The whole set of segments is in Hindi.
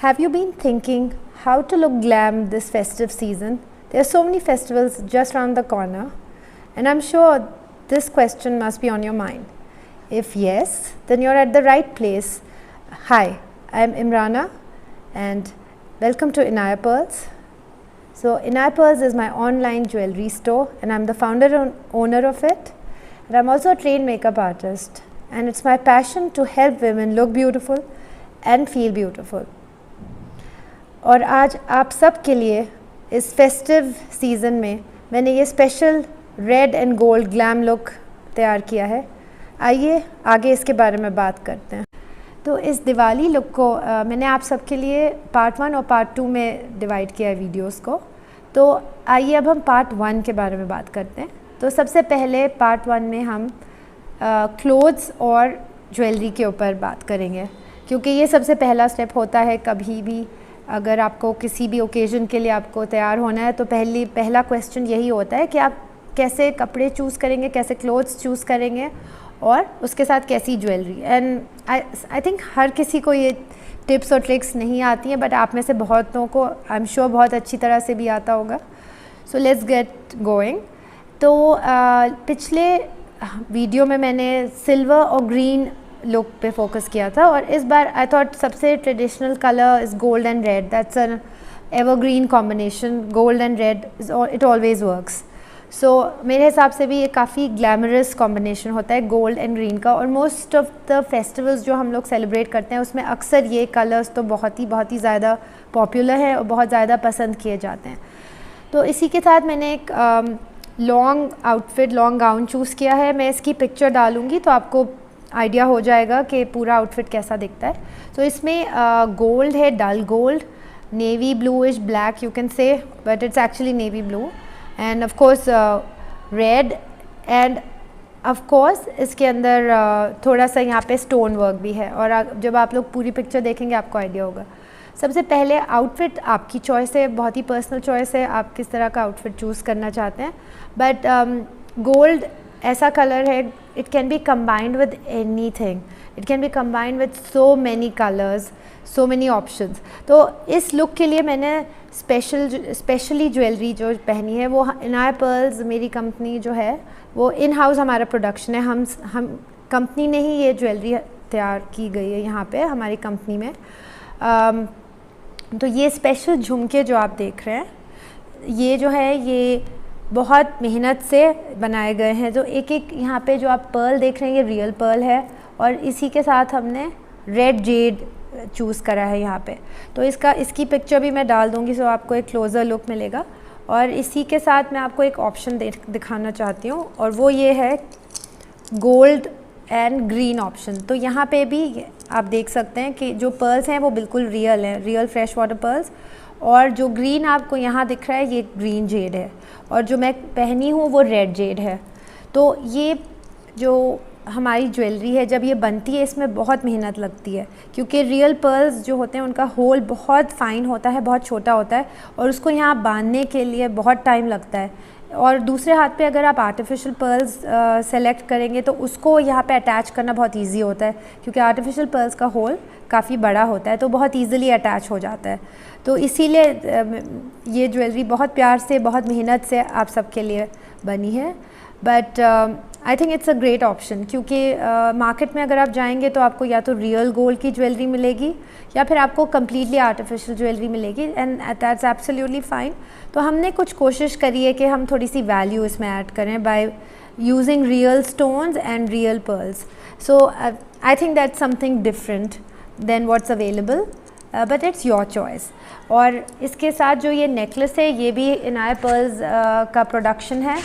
Have you been thinking how to look glam this festive season? There are so many festivals just around the corner, and I'm sure this question must be on your mind. If yes, then you're at the right place. Hi, I'm Imrana, and welcome to Inaya Pearls. So Inaya Pearls is my online jewelry store, and I'm the founder and owner of it. And I'm also a trained makeup artist, and it's my passion to help women look beautiful and feel beautiful. और आज आप सब के लिए इस फेस्टिव सीज़न में मैंने ये special red and gold glam look तैयार किया है। आइए आगे इसके बारे में बात करते हैं। तो इस दिवाली लुक को मैंने आप सब के लिए पार्ट 1 और पार्ट 2 में डिवाइड किया है वीडियोस को। तो आइए अब हम पार्ट 1 के बारे में बात करते हैं। तो सबसे पहले पार्ट 1 में हम क्लोथ्स और ज्वेलरी के ऊपर बात करेंगे, क्योंकि ये सबसे पहला स्टेप होता है। कभी भी अगर आपको किसी भी ओकेज़न के लिए आपको तैयार होना है तो पहला क्वेश्चन यही होता है कि आप कैसे कपड़े चूज़ करेंगे, कैसे क्लोथ्स चूज़ करेंगे और उसके साथ कैसी ज्वेलरी। एंड आई थिंक हर किसी को ये टिप्स और ट्रिक्स नहीं आती हैं, बट आप में से बहुतों को आई एम श्योर बहुत अच्छी तरह से भी आता होगा। So let's get going. तो पिछले वीडियो में मैंने सिल्वर और ग्रीन लुक पे फोकस किया था, और इस बार आई थॉट सबसे traditional colour is gold and red. That's an evergreen combination. Gold and red it always works. So मेरे हिसाब से भी ये काफ़ी ग्लैमरस कॉम्बिनेशन होता है गोल्ड एंड ग्रीन का, और मोस्ट ऑफ द फेस्टिवल्स जो हम लोग सेलिब्रेट करते हैं उसमें अक्सर ये कलर्स तो बहुत ही ज़्यादा पॉपुलर है और बहुत ज़्यादा पसंद किए जाते हैं। तो इसी के साथ मैंने एक long outfit, long gown choose किया है। मैं इसकी पिक्चर डालूँगी तो आपको आइडिया हो जाएगा कि पूरा आउटफिट कैसा दिखता है। तो इसमें गोल्ड है, dull gold, navy bluish black you can say, but it's actually navy blue, and of course red, and of course इसके अंदर थोड़ा सा यहाँ पे स्टोन वर्क भी है। और जब आप लोग पूरी पिक्चर देखेंगे आपको आइडिया होगा। सबसे पहले आउटफिट आपकी चॉइस है, बहुत ही पर्सनल चॉइस है, आप किस तरह का आउटफिट चूज़ करना चाहते हैं। बट गोल्ड ऐसा कलर है, it can be combined with any thing, it can be combined with so many colours, so many options. तो इस लुक के लिए मैंने स्पेशली ज्वेलरी जो पहनी है वो इनाया पर्ल्स, मेरी कंपनी जो है वो इन हाउस हमारा प्रोडक्शन है। हम कंपनी ने ही ये ज्वेलरी तैयार की गई है यहाँ पे हमारी कंपनी में। तो ये स्पेशल झुमके जो आप देख रहे हैं, ये जो है ये बहुत मेहनत से बनाए गए हैं। जो एक यहाँ पे जो आप पर्ल देख रहे हैं ये रियल पर्ल है, और इसी के साथ हमने रेड जेड चूज़ करा है यहाँ पे। तो इसकी पिक्चर भी मैं डाल दूँगी, सो आपको एक क्लोज़र लुक मिलेगा। और इसी के साथ मैं आपको एक ऑप्शन दिखाना चाहती हूँ, और वो ये है गोल्ड एंड ग्रीन ऑप्शन। तो यहाँ पे भी आप देख सकते हैं कि जो पर्ल्स हैं वो बिल्कुल रियल हैं, रियल फ्रेश वाटर पर्ल्स, और जो ग्रीन आपको यहाँ दिख रहा है ये ग्रीन जेड है, और जो मैं पहनी हूँ वो रेड जेड है। तो ये जो हमारी ज्वेलरी है जब ये बनती है इसमें बहुत मेहनत लगती है, क्योंकि रियल पर्ल्स जो होते हैं उनका होल बहुत फाइन होता है, बहुत छोटा होता है, और उसको यहाँ बांधने के लिए बहुत टाइम लगता है। और दूसरे हाथ पे अगर आप आर्टिफिशियल पर्ल्स सेलेक्ट करेंगे तो उसको यहाँ पे अटैच करना बहुत इजी होता है, क्योंकि आर्टिफिशियल पर्ल्स का होल काफ़ी बड़ा होता है तो बहुत इजीली अटैच हो जाता है। तो इसीलिए ये ज्वेलरी बहुत प्यार से, बहुत मेहनत से आप सबके लिए बनी है। But I think it's a great option, क्योंकि मार्केट में अगर आप जाएंगे तो आपको या तो रियल गोल्ड की ज्वेलरी मिलेगी या फिर आपको कम्प्लीटली आर्टिफिशियल ज्वेलरी मिलेगी, एंड दैट्स एब्सोल्युटली फाइन। तो हमने कुछ कोशिश करी है कि हम थोड़ी सी वैल्यू इसमें ऐड करें by using real stones and real pearls. So I think that's something different than what's available, but it's your choice. और इसके साथ जो ये नेकलेस है ये भी इनाया पर्ल्स का प्रोडक्शन है,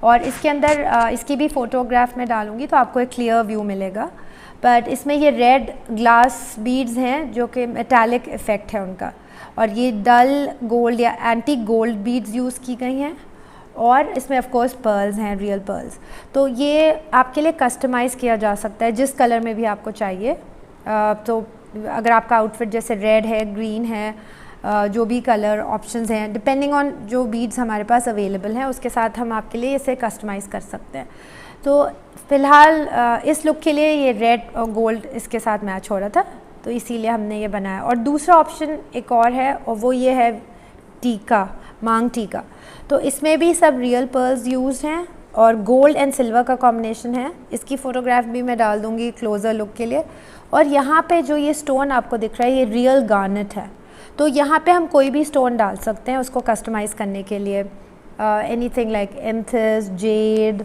और इसके अंदर इसकी भी फ़ोटोग्राफ में डालूँगी तो आपको एक क्लियर व्यू मिलेगा। बट इसमें ये रेड ग्लास बीड्स हैं जो कि मेटालिक इफ़ेक्ट है उनका, और ये डल गोल्ड या एंटीक गोल्ड बीड्स यूज़ की गई हैं, और इसमें ऑफ कोर्स पर्ल्स हैं, रियल पर्ल्स। तो ये आपके लिए कस्टमाइज़ किया जा सकता है जिस कलर में भी आपको चाहिए। तो अगर आपका आउटफिट जैसे रेड है, ग्रीन है, जो भी कलर ऑप्शंस हैं डिपेंडिंग ऑन जो बीड्स हमारे पास अवेलेबल हैं उसके साथ हम आपके लिए इसे कस्टमाइज़ कर सकते हैं। तो फ़िलहाल इस लुक के लिए ये रेड और गोल्ड इसके साथ मैच हो रहा था। तो इसीलिए हमने ये बनाया। और दूसरा ऑप्शन एक और है और वो ये है टीका, मांग टीका। तो इसमें भी सब रियल पर्ल्स यूज हैं और गोल्ड एंड सिल्वर का कॉम्बिनेशन है। इसकी फ़ोटोग्राफ भी मैं डाल दूँगी क्लोज़र लुक के लिए। और यहाँ पे जो ये स्टोन आपको दिख रहा है ये रियल गार्नेट है। तो यहाँ पे हम कोई भी स्टोन डाल सकते हैं उसको कस्टमाइज़ करने के लिए, एनीथिंग लाइक एमथिस, जेड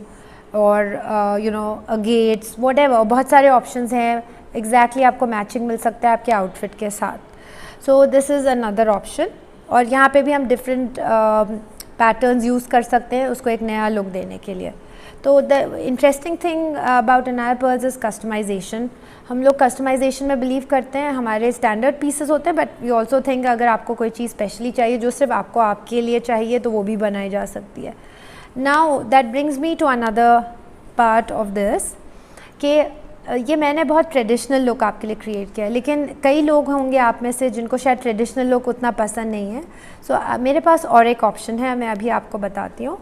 और यू नो अगेट्स, व्हाटएवर, बहुत सारे ऑप्शंस हैं। एग्जैक्टली आपको मैचिंग मिल सकता है आपके आउटफिट के साथ। So this is another option. और यहाँ पे भी हम डिफरेंट पैटर्न्स यूज़ कर सकते हैं उसको एक नया लुक देने के लिए। तो the interesting thing about Anaya pearls is customisation. हम लोग कस्टमाइजेशन में बिलीव करते हैं। हमारे स्टैंडर्ड पीसेस होते हैं बट वी ऑल्सो थिंक अगर आपको कोई चीज़ स्पेशली चाहिए जो सिर्फ आपको आपके लिए चाहिए तो वो भी बनाई जा सकती है। Now that brings me to another part of this कि ये मैंने बहुत ट्रेडिशनल लुक आपके लिए क्रिएट किया है, लेकिन कई लोग होंगे आप में से जिनको शायद ट्रेडिशनल लुक उतना पसंद नहीं है। सो मेरे पास और एक ऑप्शन है, मैं अभी आपको बताती हूँ।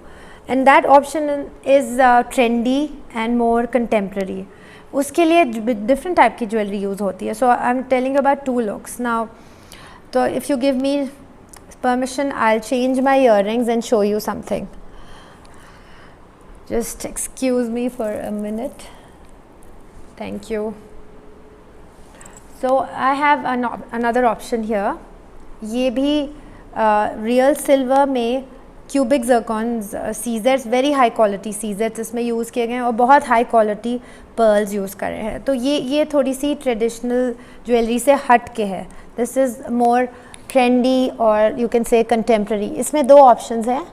And that option is trendy and more contemporary. उसके लिए डिफरेंट टाइप की ज्वेलरी यूज़ होती है। So I am telling about two looks now. तो if you give me permission I will change my earrings and show you something. Just excuse me for a minute. Thank you. So I have another option here. ये भी रियल सिल्वर में cubic जर्कॉन्स seizures, very high quality seizures इसमें यूज़ किए गए हैं और बहुत हाई क्वालिटी पर्ल्स यूज़ कर रहे हैं। तो ये थोड़ी सी ट्रेडिशनल ज्वेलरी से हट के है। दिस इज़ मोर ट्रेंडी और यू कैन से कंटेम्प्रेरी। इसमें दो ऑप्शंस हैं,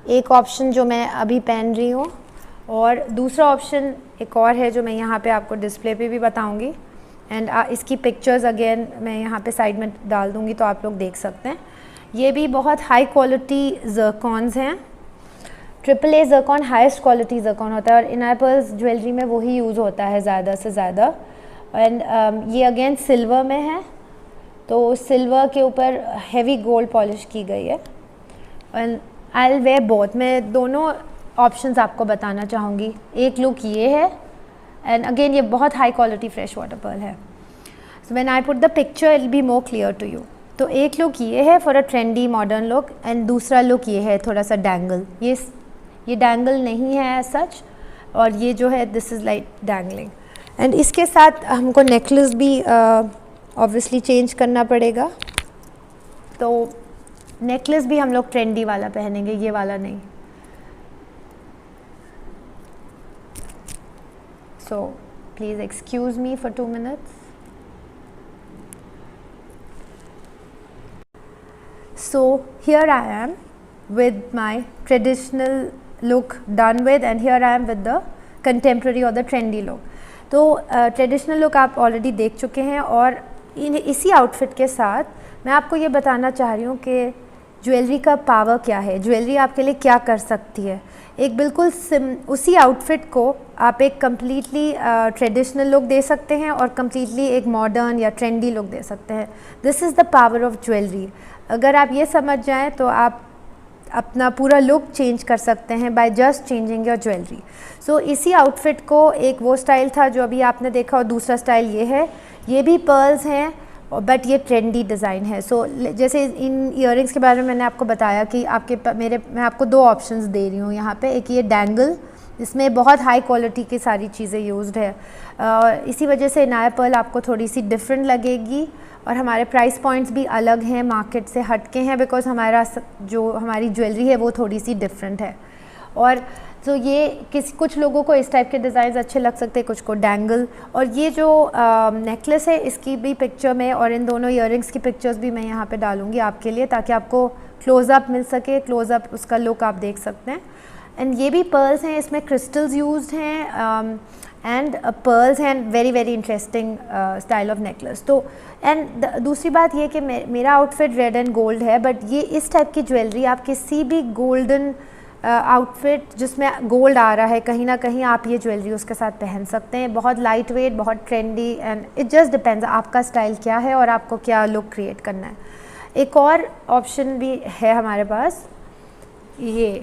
एक ऑप्शन जो मैं अभी पहन रही हूँ और दूसरा ऑप्शन एक और है जो मैं यहाँ पे आपको डिस्प्ले पे भी बताऊँगी। एंड इसकी पिक्चर्स अगेन मैं यहाँ पे साइड में डाल दूँगी तो आप लोग देख सकते हैं। ये भी बहुत हाई क्वालिटी जर्कॉन्स हैं। AAA जर्कॉन हाईएस्ट क्वालिटी जर्कॉन होता है और अनाया पर्ल्स ज्वेलरी में वही यूज़ होता है ज़्यादा से ज़्यादा। एंड ये अगेन सिल्वर में है, तो सिल्वर के ऊपर हैवी गोल्ड पॉलिश की गई है। And I will where both. मैं दोनों ऑप्शंस आपको बताना चाहूँगी। एक लुक ये है एंड अगेन ये बहुत high quality fresh water pearl है। So when I put the picture it will be more clear to you. तो एक लुक ये है for a trendy modern look and दूसरा लुक ये है थोड़ा सा डैंगल। ये डैंगल नहीं है सच, और ये जो है this is like dangling. And इसके साथ हमको नेकलेस भी ऑब्वियसली चेंज करना पड़ेगा। तो नेकलेस भी हम लोग ट्रेंडी वाला पहनेंगे, ये वाला नहीं। So please excuse me for 2 minutes. So here I am with my traditional look done with and here I am with the contemporary or the trendy look. तो ट्रेडिशनल लुक आप ऑलरेडी देख चुके हैं और इसी आउटफिट के साथ मैं आपको ये बताना चाह रही हूँ कि ज्वेलरी का पावर क्या है, ज्वेलरी आपके लिए क्या कर सकती है। एक बिल्कुल उसी आउटफिट को आप एक कम्प्लीटली ट्रेडिशनल लुक दे सकते हैं और कम्प्लीटली एक मॉडर्न या ट्रेंडी लुक दे सकते हैं। This is the power of jewellery. अगर आप ये समझ जाएं तो आप अपना पूरा लुक चेंज कर सकते हैं by just changing your jewellery. So इसी आउटफिट को एक वो स्टाइल था जो अभी आपने देखा और दूसरा स्टाइल ये है। ये भी पर्ल्स हैं बट ये ट्रेंडी डिज़ाइन है। सो जैसे इन इयररिंग्स के बारे में मैंने आपको बताया कि मैं आपको दो ऑप्शंस दे रही हूँ यहाँ पे। एक ये डैंगल, इसमें बहुत हाई क्वालिटी की सारी चीज़ें यूज्ड है और इसी वजह से अनाया पर्ल आपको थोड़ी सी डिफरेंट लगेगी और हमारे प्राइस पॉइंट्स भी अलग हैं, मार्केट से हटके हैं, बिकॉज हमारी ज्वेलरी है वो थोड़ी सी डिफरेंट है। और तो ये कुछ लोगों को इस टाइप के डिज़ाइन अच्छे लग सकते हैं, कुछ को डैंगल। और ये जो नेकलेस है इसकी भी पिक्चर में और इन दोनों इयररिंग्स की पिक्चर्स भी मैं यहाँ पे डालूँगी आपके लिए ताकि आपको क्लोज़अप मिल सके, क्लोज़अप उसका लुक आप देख सकते हैं। एंड ये भी पर्ल्स हैं, इसमें क्रिस्टल्स यूज्ड हैं एंड पर्ल्स हैं, very very interesting style of necklace. तो एंड दूसरी बात ये कि मेरा आउटफिट रेड एंड गोल्ड है, बट ये इस टाइप की ज्वेलरी आप किसी भी गोल्डन आउटफिट जिसमें गोल्ड आ रहा है कहीं ना कहीं आप ये ज्वेलरी उसके साथ पहन सकते हैं। बहुत लाइट वेट, बहुत trendy and it just depends आपका स्टाइल क्या है और आपको क्या लुक क्रिएट करना है। एक और ऑप्शन भी है हमारे पास, ये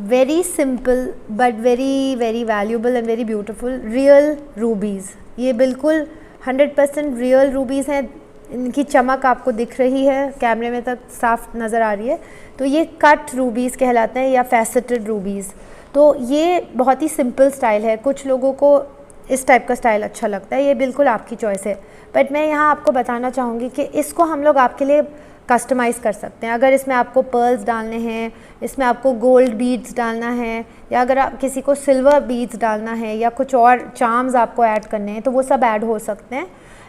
very simple but very very valuable and very beautiful real rubies. ये बिल्कुल 100% रियल रूबीज़ हैं, इनकी चमक आपको दिख रही है, कैमरे में तक साफ नज़र आ रही है। तो ये कट रूबीज़ कहलाते हैं या फैसेटेड रूबीज़। तो ये बहुत ही सिंपल स्टाइल है, कुछ लोगों को इस टाइप का स्टाइल अच्छा लगता है, ये बिल्कुल आपकी चॉइस है। बट मैं यहाँ आपको बताना चाहूँगी कि इसको हम लोग आपके लिए कस्टमाइज़ कर सकते हैं। अगर इसमें आपको पर्ल्स डालने हैं, इसमें आपको गोल्ड बीड्स डालना है, या अगर आप किसी को सिल्वर बीड्स डालना है या कुछ और चार्म्स आपको ऐड करने हैं, तो वो सब ऐड हो सकते हैं।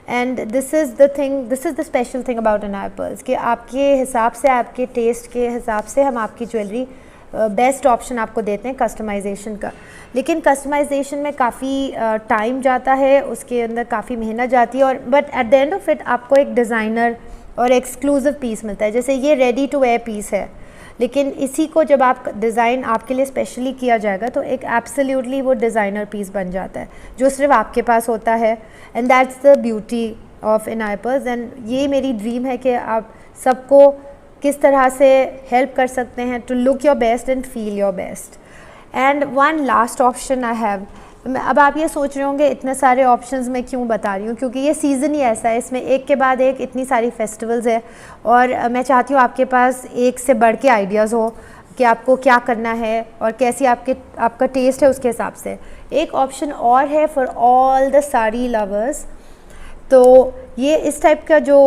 And this is the special thing about Anayra pearls कि आपके हिसाब से, आपके टेस्ट के हिसाब से हम आपकी ज्वेलरी बेस्ट ऑप्शन आपको देते हैं कस्टमाइजेशन का। लेकिन कस्टमाइजेशन में काफ़ी टाइम जाता है, उसके अंदर काफ़ी मेहनत जाती है, और but at the end of it आपको एक डिज़ाइनर और एक्सक्लूसिव पीस मिलता है। जैसे ये रेडी टू वेयर पीस है, लेकिन इसी को जब आप डिज़ाइन आपके लिए स्पेशली किया जाएगा तो एक एब्सोल्युटली वो डिज़ाइनर पीस बन जाता है जो सिर्फ आपके पास होता है। And that's the beauty of Anayra pearls. And ये मेरी ड्रीम है कि आप सबको किस तरह से हेल्प कर सकते हैं to look your best and feel your best. And one last option I have. अब आप ये सोच रहे होंगे इतने सारे ऑप्शंस मैं क्यों बता रही हूँ, क्योंकि ये सीज़न ही ऐसा है, इसमें एक के बाद एक इतनी सारी फेस्टिवल्स है, और मैं चाहती हूँ आपके पास एक से बढ़ के आइडियाज़ हो कि आपको क्या करना है और कैसी आपका टेस्ट है उसके हिसाब से। एक ऑप्शन और है for all the sari lovers. तो ये इस टाइप का जो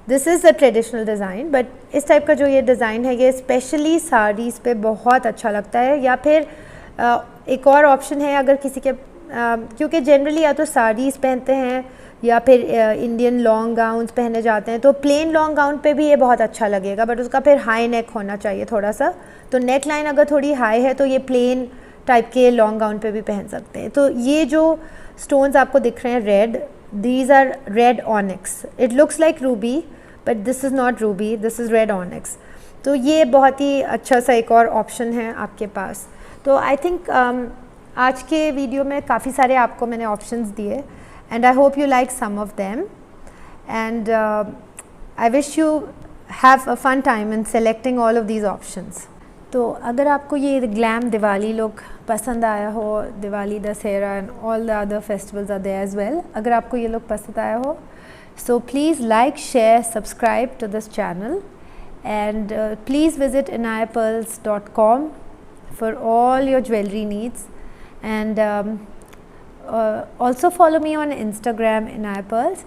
this is a traditional design, but इस टाइप का जो ये डिज़ाइन है ये स्पेशली साड़ीज़ पे बहुत अच्छा लगता है। या फिर एक और ऑप्शन है, अगर किसी के क्योंकि जनरली या तो साड़ीज़ पहनते हैं या फिर इंडियन लॉन्ग गाउन्स पहने जाते हैं, तो प्लेन लॉन्ग गाउन पे भी ये बहुत अच्छा लगेगा, बट उसका फिर हाई नेक होना चाहिए थोड़ा सा। तो नेक लाइन अगर थोड़ी हाई है तो ये प्लेन टाइप के लॉन्ग गाउन पे भी पहन सकते हैं। तो ये जो स्टोन्स आपको दिख रहे हैं red, these are red onyx. It looks like ruby but this is not ruby, this is red onyx. तो ये बहुत ही अच्छा सा एक और ऑप्शन है आपके पास। तो आई थिंक आज के वीडियो में काफ़ी सारे आपको मैंने ऑप्शंस दिए, and I hope you like some of them, and I wish you have a fun time in selecting all of these options. तो अगर आपको ये ग्लैम दिवाली लुक पसंद आया हो, Diwali, Dussehra and all the other festivals are there as well, अगर आपको ये लुक पसंद आया हो, so please like, share, subscribe to this channel, and please visit anayarpearls.com for all your jewelry needs, and also follow me on Instagram Anayar Pearls.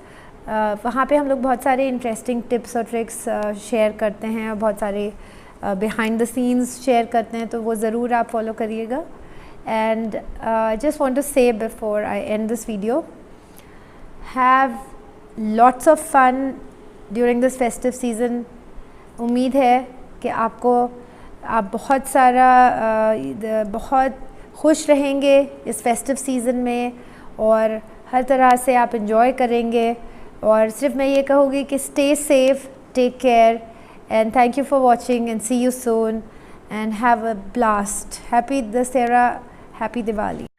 वहाँ पे हम लोग बहुत सारे इंटरेस्टिंग टिप्स और ट्रिक्स शेयर करते हैं, और बहुत सारे बिहाइंड द सीन्स शेयर करते हैं, तो वो ज़रूर आप फॉलो करिएगा। And just want to say before I end this video, have lots of fun during this festive season. उम्मीद है कि आप बहुत खुश रहेंगे इस फेस्टिव सीज़न में, और हर तरह से आप इंजॉय करेंगे। और सिर्फ मैं ये कहूँगी कि stay safe, take care, and thank you for watching, and see you soon, and have a blast. Happy Dasera, happy Diwali.